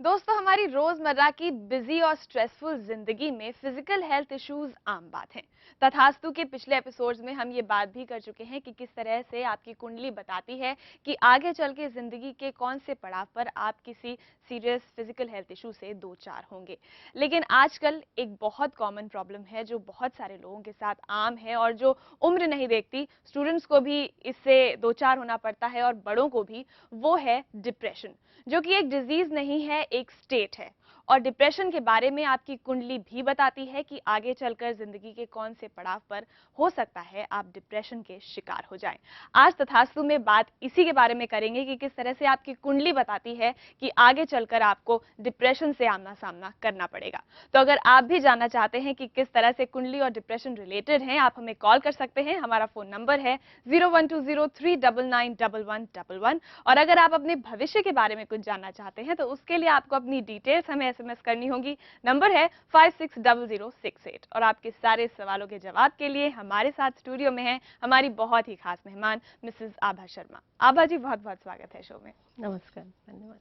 दोस्तों, हमारी रोजमर्रा की बिजी और स्ट्रेसफुल जिंदगी में फिजिकल हेल्थ इश्यूज आम बात हैं। तथास्तु के पिछले एपिसोड्स में हम ये बात भी कर चुके हैं कि किस तरह से आपकी कुंडली बताती है कि आगे चल के जिंदगी के कौन से पड़ाव पर आप किसी सीरियस फिजिकल हेल्थ इशू से दो चार होंगे। लेकिन आजकल एक बहुत कॉमन प्रॉब्लम है जो बहुत सारे लोगों के साथ आम है और जो उम्र नहीं देखती, स्टूडेंट्स को भी इससे दो चार होना पड़ता है और बड़ों को भी, वो है डिप्रेशन, जो कि एक डिजीज नहीं है, एक स्टेट है। और डिप्रेशन के बारे में आपकी कुंडली भी बताती है कि आगे चलकर जिंदगी के कौन से पड़ाव पर हो सकता है आप डिप्रेशन के शिकार हो जाएं। आज तथास्तु में बात इसी के बारे में करेंगे कि किस तरह से आपकी कुंडली बताती है कि आगे चलकर आपको डिप्रेशन से आमना सामना करना पड़ेगा। तो अगर आप भी जानना चाहते हैं कि किस तरह से कुंडली और डिप्रेशन रिलेटेड हैं, आप हमें कॉल कर सकते हैं। हमारा फोन नंबर है 0120399111। और अगर आप अपने भविष्य के बारे में कुछ जानना चाहते हैं तो उसके लिए आपको अपनी डिटेल्स हमें एसएमएस करनी होगी। नंबर है 560068। और आपके सारे सवालों के जवाब के लिए हमारे साथ स्टूडियो में है हमारी बहुत ही खास मेहमान मिसेस आभा शर्मा। आभा जी, बहुत बहुत स्वागत है शो में। नमस्कार, धन्यवाद।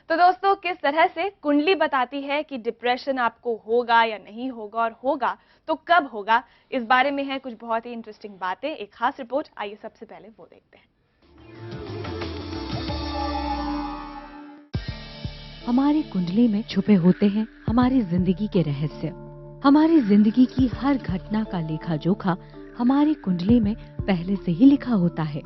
तो दोस्तों, किस तरह से कुंडली बताती है कि डिप्रेशन आपको होगा या नहीं होगा, और होगा तो कब होगा, इस बारे में है कुछ बहुत ही इंटरेस्टिंग बातें, एक खास रिपोर्ट। आइए सबसे पहले वो देखते हैं। हमारी कुंडली में छुपे होते हैं हमारी जिंदगी के रहस्य। हमारी जिंदगी की हर घटना का लेखा जोखा हमारी कुंडली में पहले से ही लिखा होता है।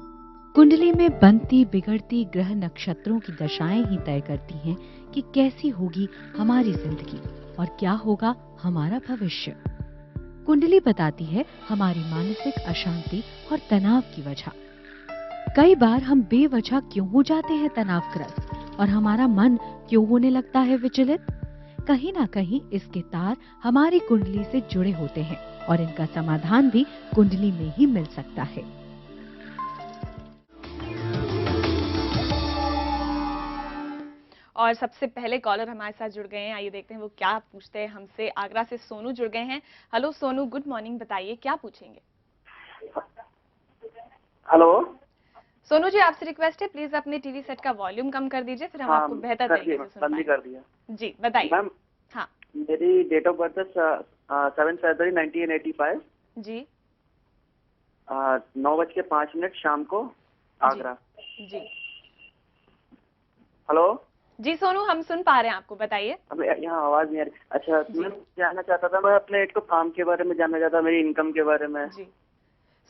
कुंडली में बनती बिगड़ती ग्रह नक्षत्रों की दशाएं ही तय करती हैं कि कैसी होगी हमारी जिंदगी और क्या होगा हमारा भविष्य। कुंडली बताती है हमारी मानसिक अशांति और तनाव की वजह। कई बार हम बेवजह क्यों हो जाते हैं तनावग्रस्त और हमारा मन क्यों होने लगता है विचलित। कहीं ना कहीं इसके तार हमारी कुंडली से जुड़े होते हैं और इनका समाधान भी कुंडली में ही मिल सकता है। और सबसे पहले कॉलर हमारे साथ जुड़ गए हैं। आइए देखते हैं वो क्या पूछते हैं हमसे। आगरा से सोनू जुड़ गए हैं। हेलो सोनू, गुड मॉर्निंग, बताइए क्या पूछेंगे। हेलो सोनू जी, आपसे रिक्वेस्ट है प्लीज अपने टीवी सेट का वॉल्यूम कम कर दीजिए, फिर हम आपको बेहतर तरीके से सुन बंद ही पाएंगे। कर दिया जी बताइए। मैम। हाँ मेरी डेट ऑफ बर्थ है 7 फरवरी 1985। जी 9:05 शाम को, आगरा। जी हेलो जी सोनू, हम सुन पा रहे हैं आपको, बताइए। अब यहाँ आवाज नहीं आ रही। अच्छा, मैं जानना चाहता था, मैं अपने एक तो काम के बारे में जानना चाहता, मेरी इनकम के बारे में। जी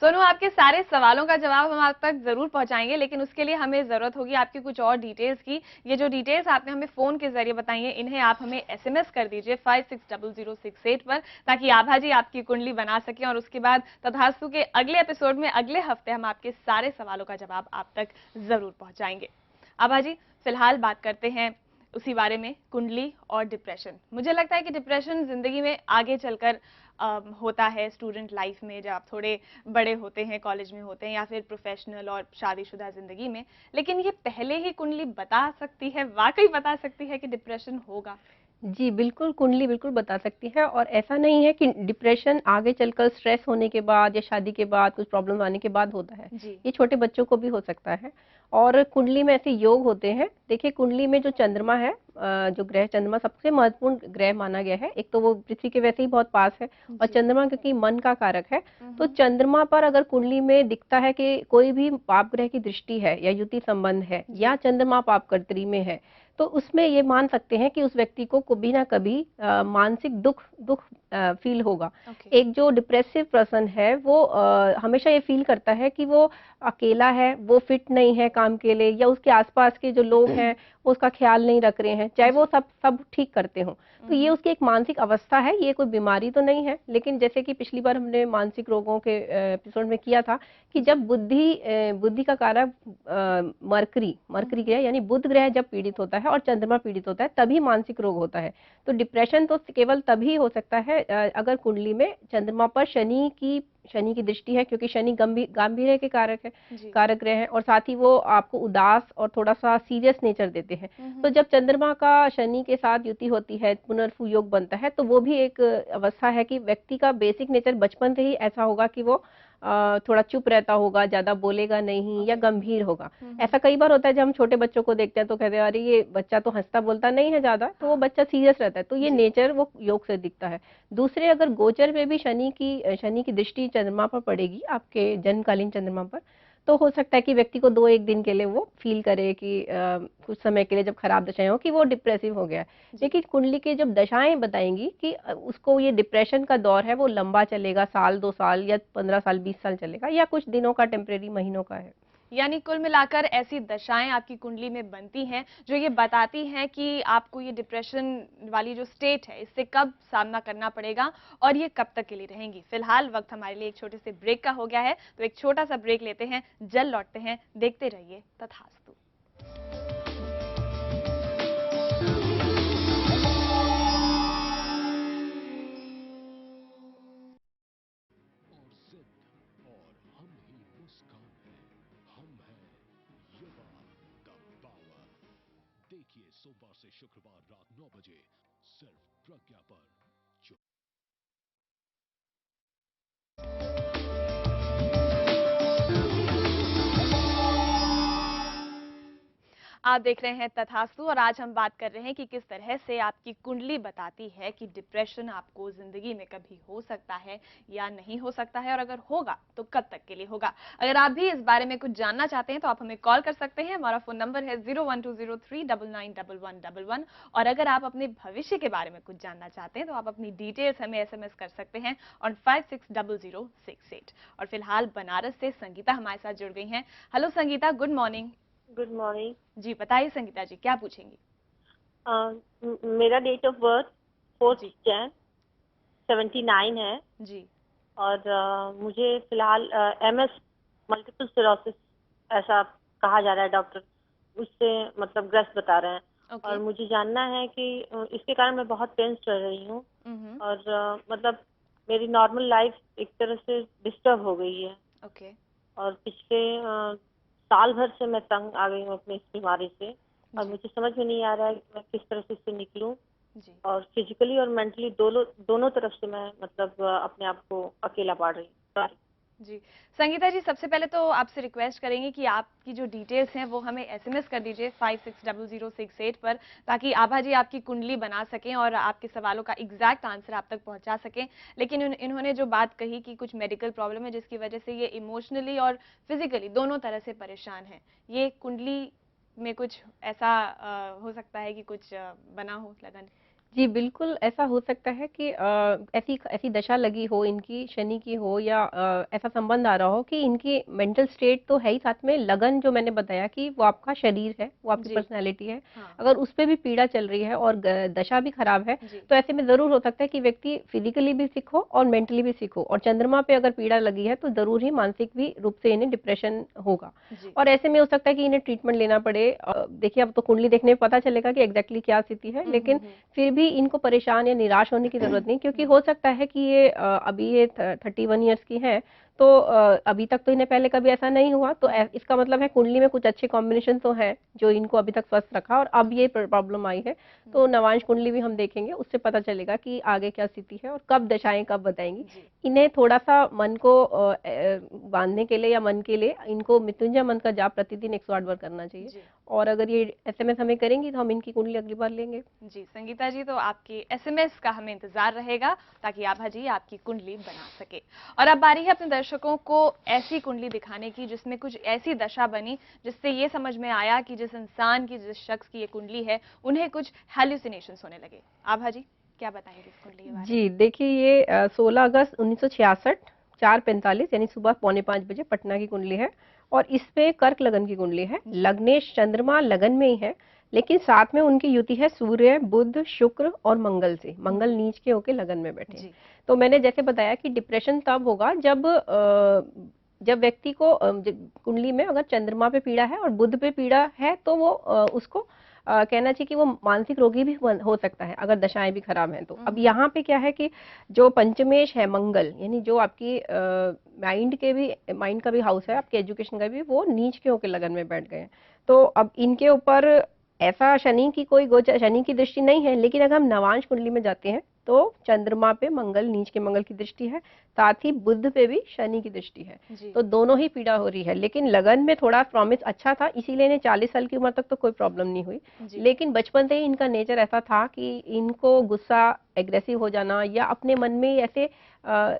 सोनू, आपके सारे सवालों का जवाब हम आप तक जरूर पहुंचाएंगे, लेकिन उसके लिए हमें जरूरत होगी आपकी कुछ और डिटेल्स की। ये जो डिटेल्स आपने हमें फोन के जरिए बताई हैं, इन्हें आप हमें एसएमएस कर दीजिए 560068 पर, ताकि आभा जी आपकी कुंडली बना सकें। और उसके बाद तथास्तु के अगले एपिसोड में अगले हफ्ते हम आपके सारे सवालों का जवाब आप तक जरूर पहुंचाएंगे। आभा जी, फिलहाल बात करते हैं उसी बारे में, कुंडली और डिप्रेशन। मुझे लगता है कि डिप्रेशन जिंदगी में आगे चलकर होता है, स्टूडेंट लाइफ में, जब आप थोड़े बड़े होते हैं, कॉलेज में होते हैं, या फिर प्रोफेशनल और शादीशुदा जिंदगी में। लेकिन ये पहले ही कुंडली बता सकती है, वाकई बता सकती है कि डिप्रेशन होगा? जी बिल्कुल, कुंडली बिल्कुल बता सकती है। और ऐसा नहीं है कि डिप्रेशन आगे चलकर स्ट्रेस होने के बाद या शादी के बाद, कुछ प्रॉब्लम आने के बाद होता है। ये छोटे बच्चों को भी हो सकता है। और कुंडली में ऐसे योग होते हैं। देखिए, कुंडली में जो चंद्रमा है, जो ग्रह, चंद्रमा सबसे महत्वपूर्ण ग्रह माना गया है। एक तो वो पृथ्वी के वैसे ही बहुत पास है, और चंद्रमा क्योंकि मन का कारक है, तो चंद्रमा पर अगर कुंडली में दिखता है कि कोई भी पाप ग्रह की दृष्टि है या युति संबंध है या चंद्रमा पाप कर्तरी में है, तो उसमें ये मान सकते हैं कि उस व्यक्ति को कभी ना कभी मानसिक दुख फील होगा। एक जो डिप्रेसिव पर्सन है वो हमेशा ये फील करता है कि वो अकेला है, वो फिट नहीं है काम के लिए, या उसके आसपास के जो लोग हैं वो उसका ख्याल नहीं रख रहे हैं, चाहे वो सब ठीक करते हों। तो ये उसकी एक मानसिक अवस्था है, ये कोई बीमारी तो नहीं है। लेकिन जैसे कि पिछली बार हमने मानसिक रोगों के एपिसोड में किया था कि जब बुद्धि का कारक मरकरी ग्रह यानी बुध ग्रह जब पीड़ित होता है और चंद्रमा पीड़ित होता है, तभी मानसिक रोग होता है। तो डिप्रेशन तो केवल तभी हो सकता है अगर कुंडली में चंद्रमा पर शनि की दृष्टि है, क्योंकि शनि गांभीर्य के कारक ग्रह है, और साथ ही वो आपको उदास और थोड़ा सा सीरियस नेचर देते हैं। तो जब चंद्रमा का शनि के साथ युति होती है, पुनर्फु योग बनता है, तो वो भी एक अवस्था है कि व्यक्ति का बेसिक नेचर बचपन से ही ऐसा होगा कि वो थोड़ा चुप रहता होगा, ज्यादा बोलेगा नहीं या गंभीर होगा। ऐसा कई बार होता है जब हम छोटे बच्चों को देखते हैं तो कहते हैं अरे ये बच्चा तो हंसता बोलता नहीं है ज्यादा, तो वो बच्चा सीरियस रहता है, तो ये नेचर वो योग से दिखता है। दूसरे, अगर गोचर में भी शनि की दृष्टि चंद्रमा पर पड़ेगी, आपके जन्मकालीन चंद्रमा पर, तो हो सकता है कि व्यक्ति को 2-1 दिन के लिए वो फील करे कि कुछ समय के लिए जब खराब दशाएं हो कि वो डिप्रेसिव हो गया है। लेकिन कुंडली की जब दशाएं बताएंगी कि उसको ये डिप्रेशन का दौर है वो लंबा चलेगा, साल 2 साल या 15 साल 20 साल चलेगा, या कुछ दिनों का, टेम्परेरी महीनों का है। यानी कुल मिलाकर ऐसी दशाएं आपकी कुंडली में बनती हैं जो ये बताती हैं कि आपको ये डिप्रेशन वाली जो स्टेट है इससे कब सामना करना पड़ेगा और ये कब तक के लिए रहेंगी। फिलहाल वक्त हमारे लिए एक छोटे से ब्रेक का हो गया है, तो एक छोटा सा ब्रेक लेते हैं, जल्द लौटते हैं। देखते रहिए तथास्तु। देखिए सोमवार से शुक्रवार रात 9 बजे सिर्फ प्रज्ञा पर। आप देख रहे हैं तथास्तु और आज हम बात कर रहे हैं कि किस तरह से आपकी कुंडली बताती है कि डिप्रेशन आपको जिंदगी में कभी हो सकता है या नहीं हो सकता है, और अगर होगा तो कब तक के लिए होगा। अगर आप भी इस बारे में कुछ जानना चाहते हैं तो आप हमें कॉल कर सकते हैं। हमारा फोन नंबर है 01203991111, और अगर आप अपने भविष्य के बारे में कुछ जानना चाहते हैं तो आप अपनी डिटेल्स हमें SMS कर सकते हैं और 560068। और फिलहाल बनारस से संगीता हमारे साथ जुड़ गई हैं। Hello Sangeeta, good morning. Good morning ji बताइए संगीता जी, क्या पूछेंगी? मेरा डेट ऑफ बर्थ 4 Jan 79 है जी। और मुझे फिलहाल MS मल्टीपल स्क्लेरोसिस ऐसा कहा जा रहा है, डॉक्टर उससे मतलब ग्रस्त बता रहे हैं। और मुझे जानना है कि इसके कारण मैं बहुत टेंस रह रही हूँ और मतलब मेरी नॉर्मल लाइफ एक तरह से डिस्टर्ब हो गई है। और पिछले साल भर से मैं तंग आ गई हूँ अपनी इस बीमारी से, और मुझे समझ में नहीं आ रहा है कि मैं किस तरह से इससे निकलूं। और फिजिकली और मेंटली दोनों तरफ से मैं मतलब अपने आप को अकेला पा रही हूँ। जी संगीता जी, सबसे पहले तो आपसे रिक्वेस्ट करेंगे कि आपकी जो डिटेल्स हैं वो हमें SMS कर दीजिए 560068 पर, ताकि आभा जी आपकी कुंडली बना सकें और आपके सवालों का एग्जैक्ट आंसर आप तक पहुंचा सकें। लेकिन इन्होंने जो बात कही कि कुछ मेडिकल प्रॉब्लम है जिसकी वजह से ये इमोशनली और फिजिकली दोनों तरह से परेशान है, ये कुंडली में कुछ ऐसा हो सकता है कि कुछ बना हो लगन? जी बिल्कुल, ऐसा हो सकता है कि ऐसी दशा लगी हो इनकी, शनि की हो, या ऐसा संबंध आ रहा हो कि इनकी मेंटल स्टेट तो है ही, साथ में लगन जो मैंने बताया कि वो आपका शरीर है, वो आपकी पर्सनैलिटी है। अगर उस पर भी पीड़ा चल रही है और दशा भी खराब है, तो ऐसे में जरूर हो सकता है कि व्यक्ति फिजिकली भी सिक हो और मेंटली भी सिक हो। और चंद्रमा पे अगर पीड़ा लगी है तो जरूर ही मानसिक भी रूप से इन्हें डिप्रेशन होगा, और ऐसे में हो सकता है कि इन्हें ट्रीटमेंट लेना पड़े। देखिए, अब तो कुंडली देखने में पता चलेगा कि एग्जैक्टली क्या स्थिति है, लेकिन फिर भी इनको परेशान या निराश होने की जरूरत नहीं, क्योंकि हो सकता है कि ये अभी ये 31 ईयर्स की हैं, तो अभी तक तो इन्हें पहले कभी ऐसा नहीं हुआ, तो इसका मतलब है कुंडली में कुछ अच्छे कॉम्बिनेशन तो है जो इनको अभी तक स्वस्थ रखा, और अब ये प्रॉब्लम आई है। तो नवांश कुंडली भी हम देखेंगे, उससे पता चलेगा कि आगे क्या स्थिति है और कब दशाएं कब बताएंगी। इन्हें थोड़ा सा मन को बांधने के लिए या मन के लिए इनको मृत्युंजय मंत्र का जाप प्रतिदिन 108 बार करना चाहिए, और अगर ये SMS हमें करेंगी तो हम इनकी कुंडली अगली बार लेंगे। जी संगीता जी, तो आपकी SMS का हमें इंतजार रहेगा ताकि आभा जी आपकी कुंडली बना सके। और अब बारी है अपने दर्शकों को ऐसी कुंडली दिखाने की जिसमें कुछ ऐसी दशा बनी जिससे ये समझ में आया कि जिस इंसान की, जिस शख्स की ये कुंडली है, उन्हें कुछ हैल्यूसिनेशंस होने लगे। आभा जी क्या बताएंगे इस कुंडली के बारे में? जी देखिए, ये 16 अगस्त 1966 4:45 यानी सुबह 4:45 बजे पटना की कुंडली है, और इस पे कर्क लगन की कुंडली है। लग्नेश चंद्रमा लगन में ही है, लेकिन साथ में उनकी युति है सूर्य, बुध, शुक्र और मंगल से। मंगल नीच के होके लगन में बैठे। तो मैंने जैसे बताया कि डिप्रेशन तब होगा जब व्यक्ति को कुंडली में अगर चंद्रमा पे पीड़ा है और बुध पे पीड़ा है, तो वो उसको कहना चाहिए कि वो मानसिक रोगी भी हो सकता है अगर दशाएं भी खराब हैं तो। अब यहाँ पे क्या है कि जो पंचमेश है मंगल, यानी जो आपकी माइंड का भी हाउस है, आपके एजुकेशन का भी, वो नीच के होके लगन में बैठ गए हैं। तो अब इनके ऊपर ऐसा शनि की कोई गोचर, शनि की दृष्टि नहीं है, लेकिन अगर हम नवांश कुंडली में जाते हैं तो चंद्रमा पे मंगल, नीच के मंगल की दृष्टि है, साथ ही बुध पे भी शनि की दृष्टि है। तो दोनों ही पीड़ा हो रही है, लेकिन लगन में थोड़ा प्रॉमिस अच्छा था, इसीलिए इन्हें 40 साल की उम्र तक तो कोई प्रॉब्लम नहीं हुई। लेकिन बचपन से ही इनका नेचर ऐसा था कि इनको गुस्सा, एग्रेसिव हो जाना, या अपने मन में ही ऐसे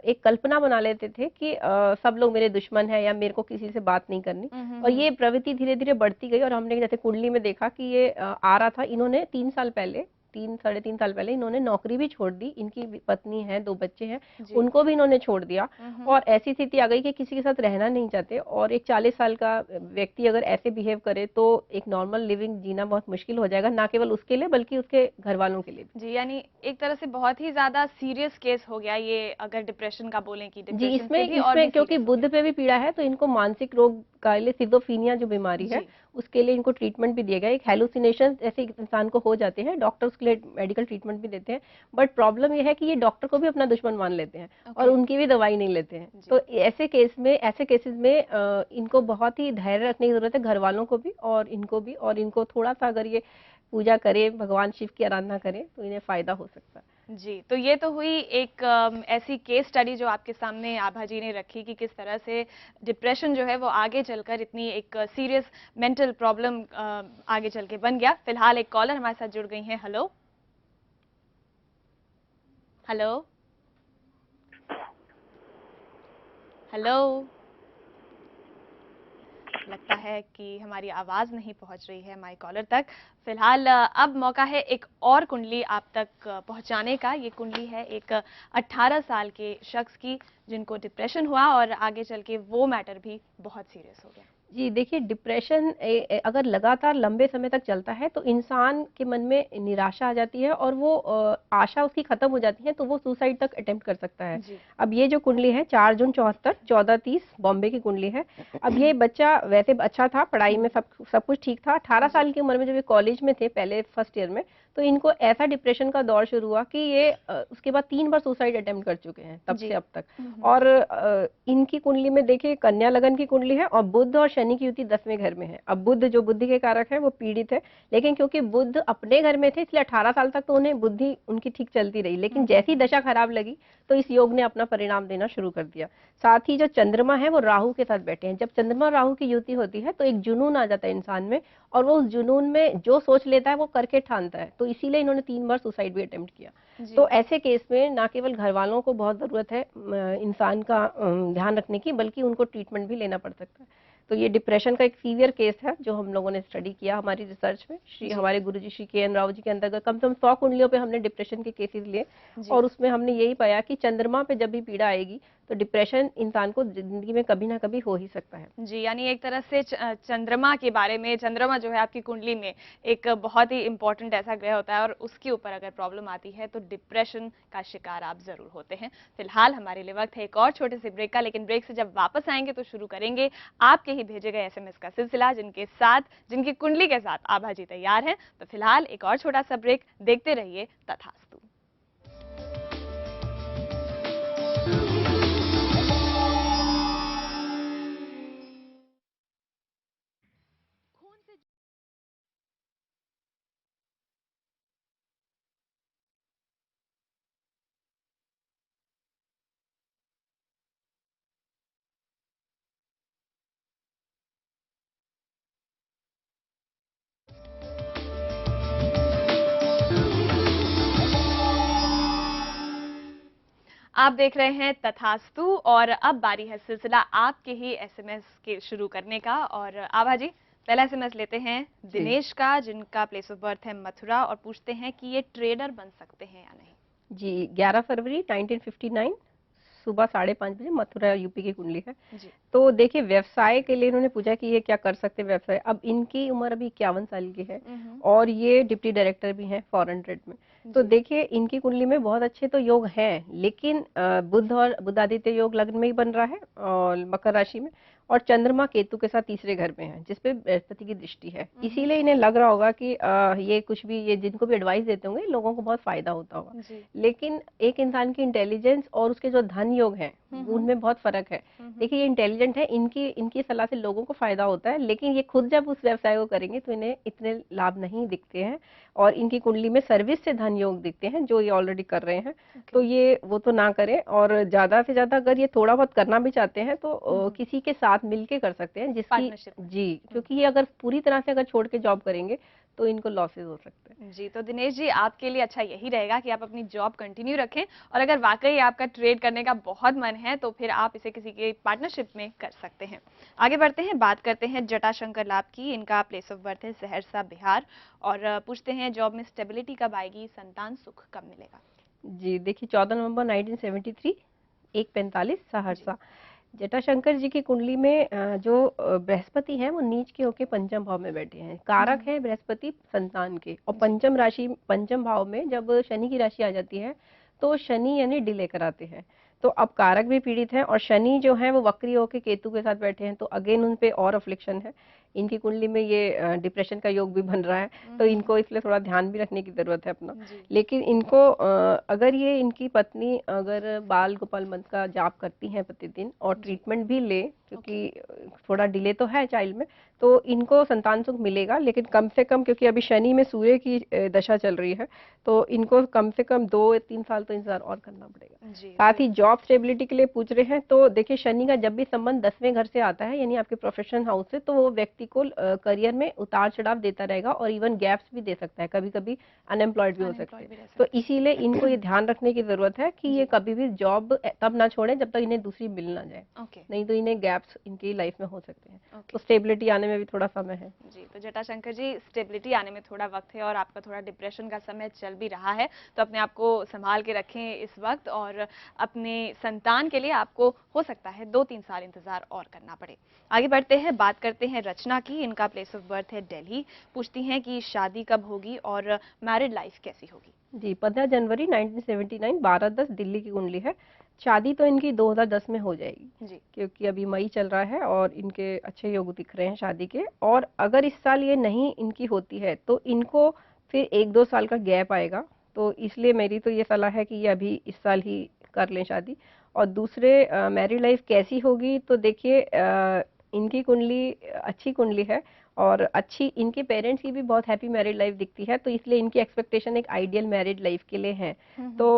एक कल्पना बना लेते थे कि सब लोग मेरे दुश्मन है या मेरे को किसी से बात नहीं करनी। और ये प्रवृत्ति धीरे धीरे बढ़ती गई और हमने जैसे कुंडली में देखा कि ये आ रहा था। इन्होंने 3 साढ़े 3 साल पहले इन्होंने नौकरी भी छोड़ दी। इनकी पत्नी है, 2 बच्चे हैं, उनको भी इन्होंने छोड़ दिया और ऐसी स्थिति आ गई कि किसी के साथ रहना नहीं चाहते। और एक 40 साल का व्यक्ति अगर ऐसे बिहेव करे तो एक नॉर्मल लिविंग जीना बहुत मुश्किल हो जाएगा, ना केवल उसके लिए बल्कि उसके घर वालों के लिए भी। जी, यानी एक तरह से बहुत ही ज्यादा सीरियस केस हो गया ये, अगर डिप्रेशन का बोलें कि जी, इसमें क्योंकि बुध पे भी पीड़ा है तो इनको मानसिक रोग का लिए सिजोफ्रेनिया जो बीमारी है उसके लिए इनको ट्रीटमेंट भी दिया गया। एक हेलुसिनेशन ऐसे इंसान को हो जाते हैं, डॉक्टर उसके लिए मेडिकल ट्रीटमेंट भी देते हैं, बट प्रॉब्लम ये है कि ये डॉक्टर को भी अपना दुश्मन मान लेते हैं और उनकी भी दवाई नहीं लेते हैं। तो ऐसे केसेस में इनको बहुत ही धैर्य रखने की जरूरत है, घर वालों को भी और इनको भी। और इनको थोड़ा सा अगर ये पूजा करे, भगवान शिव की आराधना करें तो इन्हें फायदा हो सकता है। जी, तो ये तो हुई एक ऐसी केस स्टडी जो आपके सामने आभा जी ने रखी कि किस तरह से डिप्रेशन जो है वो आगे चलकर इतनी एक सीरियस मेंटल प्रॉब्लम आगे चल के बन गया। फिलहाल एक कॉलर हमारे साथ जुड़ गई हैं। हेलो हेलो हेलो, लगता है कि हमारी आवाज नहीं पहुंच रही है हमारी कॉलर तक। फिलहाल अब मौका है एक और कुंडली आप तक पहुंचाने का। ये कुंडली है एक 18 साल के शख्स की जिनको डिप्रेशन हुआ और आगे चल के वो मैटर भी बहुत सीरियस हो गया। जी देखिए, डिप्रेशन अगर लगातार लंबे समय तक चलता है तो इंसान के मन में निराशा आ जाती है और वो आशा उसकी खत्म हो जाती है, तो वो सुसाइड तक अटेम्प्ट कर सकता है। अब ये जो कुंडली है 4 जून 74 14:30 बॉम्बे की कुंडली है। अब ये बच्चा वैसे अच्छा था, पढ़ाई में सब कुछ ठीक था। 18 साल की उम्र में जब ये कॉलेज में थे, पहले फर्स्ट ईयर में, तो इनको ऐसा डिप्रेशन का दौर शुरू हुआ कि ये उसके बाद 3 बार सुसाइड अटेम्प्ट कर चुके हैं तब से अब तक। और इनकी कुंडली में देखिए कन्या लगन की कुंडली है और बुध और शनि की युति 10वें घर में है। अब बुध जो बुद्धि के कारक है वो पीड़ित है, लेकिन क्योंकि बुध अपने घर में थे इसलिए 18 साल तक तो उन्हें बुद्धि उनकी ठीक चलती रही, लेकिन जैसी दशा खराब लगी तो इस योग ने अपना परिणाम देना शुरू कर दिया। साथ ही जो चंद्रमा है वो राहु के साथ बैठे हैं। जब चंद्रमा और राहु की युति होती है तो एक जुनून आ जाता है इंसान में और वो उस जुनून में जो सोच लेता है वो करके ठानता है। तो इसीलिए इन्होंने 3 बार सुसाइड भी अटेम्प्ट किया। तो ऐसे केस में ना केवल घर वालों को बहुत जरूरत है इंसान का ध्यान रखने की, बल्कि उनको ट्रीटमेंट भी लेना पड़ सकता है। तो ये डिप्रेशन का एक सीवियर केस है जो हम लोगों ने स्टडी किया हमारी रिसर्च में। हमारे गुरुजी श्री के एन राव जी के अंतर्गत कम से कम 100 कुंडलियों पे हमने डिप्रेशन के केसेस लिए और उसमें हमने यही पाया कि चंद्रमा पे जब भी पीड़ा आएगी तो डिप्रेशन इंसान को जिंदगी में कभी ना कभी हो ही सकता है। जी, यानी एक तरह से चंद्रमा के बारे में, चंद्रमा जो है आपकी कुंडली में एक बहुत ही इंपॉर्टेंट ऐसा ग्रह होता है और उसके ऊपर अगर प्रॉब्लम आती है तो डिप्रेशन का शिकार आप जरूर होते हैं। फिलहाल हमारे लिए वक्त है एक और छोटे से ब्रेक का, लेकिन ब्रेक से जब वापस आएंगे तो शुरू करेंगे आपके ही भेजे गए SMS का सिलसिला, जिनकी कुंडली के साथ आभा जी तैयार हैं। तो फिलहाल एक और छोटा सा ब्रेक, देखते रहिए तथास्तु। आप देख रहे हैं तथास्तु और अब बारी है सिलसिला आपके ही SMS के शुरू करने का। और आभा जी, पहला SMS लेते हैं दिनेश का, जिनका प्लेस ऑफ बर्थ है मथुरा, और पूछते हैं कि ये ट्रेडर बन सकते हैं या नहीं। जी, 11 फरवरी 1959 सुबह 5:30 बजे, मथुरा यूपी की कुंडली है। तो देखिए व्यवसाय के लिए इन्होंने पूछा कि ये क्या कर सकते हैं व्यवसाय। अब इनकी उम्र अभी 51 साल की है और ये डिप्टी डायरेक्टर भी हैं फॉरेन ट्रेड में। तो देखिए इनकी कुंडली में बहुत अच्छे तो योग हैं, लेकिन बुध और बुधादित्य योग लग्न में ही बन रहा है और मकर राशि में, और चंद्रमा केतु के साथ तीसरे घर में है, जिसपे बृहस्पति की दृष्टि है। इसीलिए इन्हें लग रहा होगा कि ये कुछ भी, ये जिनको भी एडवाइस देते होंगे लोगों को बहुत फायदा होता होगा, लेकिन एक इंसान की इंटेलिजेंस और उसके जो धन योग है उनमें बहुत फर्क है। देखिए, ये इंटेलिजेंट है, इनकी सलाह से लोगों को फायदा होता है, लेकिन ये खुद जब उस व्यवसाय को करेंगे तो इन्हें इतने लाभ नहीं दिखते हैं, और इनकी कुंडली में सर्विस से धन योग दिखते हैं जो ये ऑलरेडी कर रहे हैं। तो ये वो तो ना करें, और ज्यादा से ज्यादा अगर ये थोड़ा बहुत करना भी चाहते हैं तो किसी के साथ मिलके कर सकते हैं, जिसकी जी, क्योंकि ये अगर पूरी तरह से अगर छोड़ के जॉब करेंगे तो इनको लॉसेस हो सकते हैं। जी, तो दिनेश जी, आपके लिए अच्छा यही रहेगा कि आप अपनी जॉब कंटिन्यू रखें, और अगर वाकई आपका ट्रेड करने का बहुत मन है तो फिर आप इसे किसी के पार्टनरशिप में कर सकते हैं। आगे बढ़ते हैं, बात करते हैं जटाशंकर लाभ की। इनका प्लेस ऑफ बर्थ है सहरसा, बिहार, और पूछते हैं जॉब में स्टेबिलिटी कब आएगी, संतान सुख कब मिलेगा। जी देखिए, 14 नवंबर 1973, 1:45 सहरसा। जटाशंकर जी की कुंडली में जो बृहस्पति है वो नीच के होके पंचम भाव में बैठे हैं। कारक है बृहस्पति संतान के, और पंचम भाव में जब शनि की राशि आ जाती है तो शनि यानी डिले कराते हैं। तो अब कारक भी पीड़ित है, और शनि जो है वो वक्री होके केतु के साथ बैठे हैं, तो अगेन उन पे और अफ्लिक्शन है। इनकी कुंडली में ये डिप्रेशन का योग भी बन रहा है, तो इनको इसलिए थोड़ा ध्यान भी रखने की जरूरत है अपना। लेकिन इनको अगर ये इनकी पत्नी अगर बाल गोपाल मंत्र का जाप करती हैं प्रतिदिन और ट्रीटमेंट भी ले, क्योंकि थोड़ा डिले तो है चाइल्ड में, तो इनको संतान सुख मिलेगा, लेकिन कम से कम, क्योंकि अभी शनि में सूर्य की दशा चल रही है, तो इनको कम से कम 2 या 3 साल तो इंतजार और करना पड़ेगा। साथ ही जॉब स्टेबिलिटी के लिए पूछ रहे हैं, तो देखिए शनि का जब भी संबंध 10वें घर से आता है, यानी आपके प्रोफेशनल हाउस से, तो वो व्यक्ति को करियर में उतार चढ़ाव देता रहेगा, और इवन गैप्स भी दे सकता है, कभी कभी अनएम्प्लॉयड भी हो सकते हैं। तो इसीलिए इनको ये ध्यान रखने की जरूरत है कि ये कभी भी जॉब तब ना छोड़े जब तक इन्हें दूसरी मिल ना जाए, नहीं तो इन्हें गैप्स इनकी लाइफ में हो सकते हैं। तो स्टेबिलिटी आने में भी थोड़ा समय है। जी, तो जटाशंकर जी, स्टेबिलिटी आने में थोड़ा वक्त है, और आपका थोड़ा डिप्रेशन का समय चल भी रहा है, तो अपने आप को संभाल के रखें इस वक्त, और अपने संतान के लिए आपको हो सकता है 2-3 साल इंतजार और करना पड़े। आगे बढ़ते हैं, बात करते हैं रचना की। इनका प्लेस ऑफ बर्थ है दिल्ली। पूछती हैं कि शादी कब होगी और मैरिड लाइफ कैसी होगी। जी, 15 जनवरी 1979, 12:10 दिल्ली की कुंडली है। शादी तो इनकी 2010 में हो जाएगी जी, क्योंकि अभी मई चल रहा है और इनके अच्छे योग दिख रहे हैं शादी के। और अगर इस साल ये नहीं इनकी होती है तो इनको फिर 1-2 साल का गैप आएगा, तो इसलिए मेरी तो ये सलाह है कि ये अभी इस साल ही कर लें शादी। और दूसरे मैरिड लाइफ कैसी होगी, तो देखिए इनकी कुंडली अच्छी कुंडली है, और अच्छी इनके पेरेंट्स की भी बहुत हैप्पी मैरिड लाइफ दिखती है, तो इसलिए इनकी एक्सपेक्टेशन एक आइडियल मैरिड लाइफ के लिए है। तो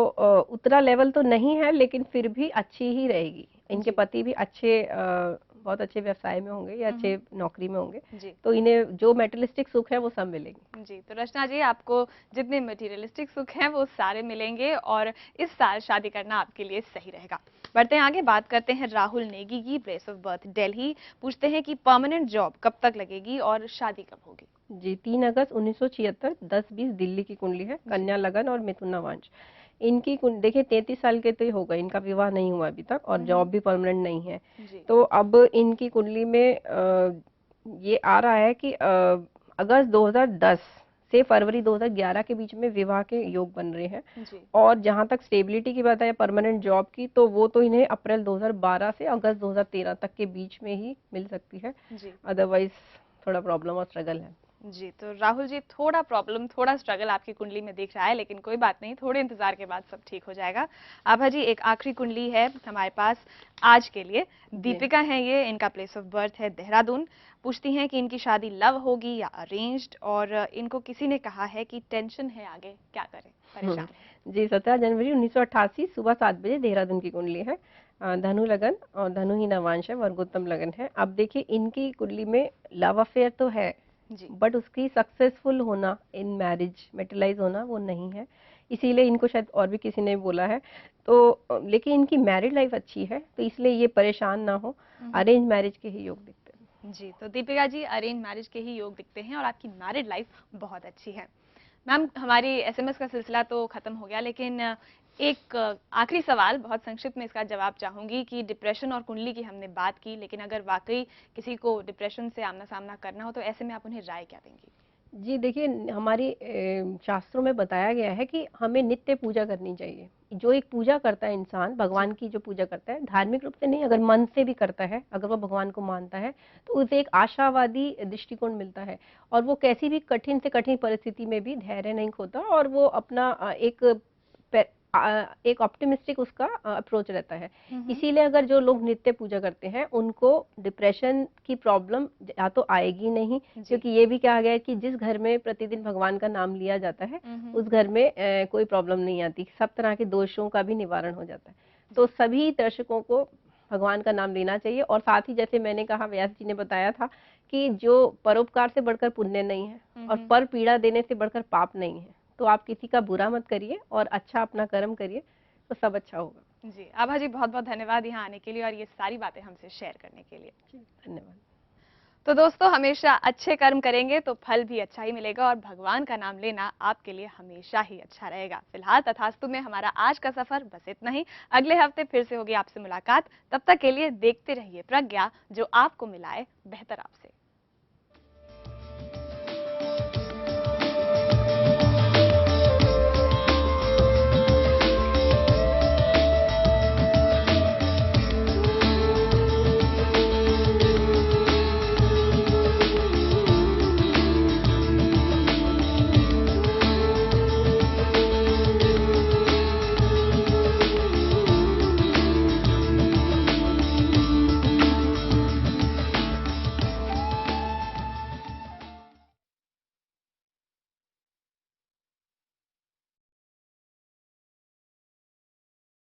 उतना लेवल तो नहीं है, लेकिन फिर भी अच्छी ही रहेगी। इनके पति भी अच्छे बहुत अच्छे व्यवसाय में होंगे या अच्छे नौकरी में होंगे, तो इन्हें जो मेटेरियलिस्टिक सुख है वो सब मिलेंगे। जी, तो रचना जी, आपको जितने मटेरियलिस्टिक सुख हैं वो सारे मिलेंगे, और इस साल शादी करना आपके लिए सही रहेगा। बढ़ते हैं आगे, बात करते हैं राहुल नेगी की। Place of birth Delhi. पूछते हैं कि परमानेंट जॉब कब तक लगेगी और शादी कब होगी। जी, 3 अगस्त 1976, 10:20 दिल्ली की कुंडली है, कन्या लगन और मिथुन नवांश। इनकी देखिए 33 साल के तो ही हो गए, इनका विवाह नहीं हुआ अभी तक, और जॉब भी परमानेंट नहीं है। तो अब इनकी कुंडली में ये आ रहा है कि अगस्त 2010 से फरवरी 2011 के बीच में विवाह के योग बन रहे हैं। और जहां तक स्टेबिलिटी की बात है परमानेंट जॉब की, तो वो तो इन्हें अप्रैल 2012 से अगस्त 2013 तक के बीच में ही मिल सकती है। अदरवाइज थोड़ा प्रॉब्लम और स्ट्रगल है। जी, तो राहुल जी, थोड़ा प्रॉब्लम, थोड़ा स्ट्रगल आपकी कुंडली में दिख रहा है, लेकिन कोई बात नहीं, थोड़े इंतजार के बाद सब ठीक हो जाएगा। आभा जी, एक आखिरी कुंडली है हमारे पास आज के लिए। दीपिका है ये, इनका प्लेस ऑफ बर्थ है देहरादून। पूछती हैं कि इनकी शादी लव होगी या अरेंज्ड, और इनको किसी ने कहा है कि टेंशन है, आगे क्या करें, परेशान है। जी, 17 जनवरी 1988, सुबह 7 बजे देहरादून की कुंडली है। धनु लगन और धनु ही नवांश है, वर्गोत्तम लगन है। अब देखिए इनकी कुंडली में लव अफेयर तो है, बट उसकी सक्सेसफुल होना इन मैरिज, मेटेरियलाइज होना, वो नहीं है। इसीलिए इनको शायद और भी किसी ने बोला है, तो लेकिन इनकी मैरिड लाइफ अच्छी है, तो इसलिए ये परेशान ना हो। अरेंज मैरिज के ही योग दिखते हैं। जी, तो दीपिका जी, अरेंज मैरिज के ही योग दिखते हैं, और आपकी मैरिड लाइफ बहुत अच्छी है। मैम, हमारी एसएमएस का सिलसिला तो खत्म हो गया, लेकिन एक आखिरी सवाल, बहुत संक्षिप्त में इसका जवाब चाहूंगी कि डिप्रेशन और कुंडली की हमने बात की, लेकिन अगर वाकई किसी को डिप्रेशन से आमना सामना करना हो तो ऐसे में आप उन्हें राय क्या देंगी। जी देखिए, हमारी शास्त्रों में बताया गया है कि हमें नित्य पूजा करनी चाहिए। जो एक पूजा करता है इंसान, भगवान की जो पूजा करता है, धार्मिक रूप से नहीं, अगर मन से भी करता है, अगर वो भगवान को मानता है, तो उसे एक आशावादी दृष्टिकोण मिलता है और वो कैसी भी कठिन से कठिन परिस्थिति में भी धैर्य नहीं खोता और वो अपना एक ऑप्टिमिस्टिक उसका अप्रोच रहता है। इसीलिए अगर जो लोग नित्य पूजा करते हैं, उनको डिप्रेशन की प्रॉब्लम या तो आएगी नहीं, क्योंकि ये भी कहा गया है कि जिस घर में प्रतिदिन भगवान का नाम लिया जाता है, उस घर में कोई प्रॉब्लम नहीं आती, सब तरह के दोषों का भी निवारण हो जाता है। तो सभी दर्शकों को भगवान का नाम लेना चाहिए और साथ ही जैसे मैंने कहा, व्यास जी ने बताया था कि जो परोपकार से बढ़कर पुण्य नहीं है और पर पीड़ा देने से बढ़कर पाप नहीं है। तो आप किसी का बुरा मत करिए और अच्छा अपना कर्म करिए, तो सब अच्छा होगा। जी आभा जी, बहुत बहुत धन्यवाद यहाँ आने के लिए और ये सारी बातें हमसे शेयर करने के लिए। धन्यवाद। तो दोस्तों, हमेशा अच्छे कर्म करेंगे तो फल भी अच्छा ही मिलेगा और भगवान का नाम लेना आपके लिए हमेशा ही अच्छा रहेगा। फिलहाल तथास्तु में हमारा आज का सफर बस इतना ही। अगले हफ्ते फिर से होगी आपसे मुलाकात। तब तक के लिए देखते रहिए प्रज्ञा, जो आपको मिलाए बेहतर आपसे।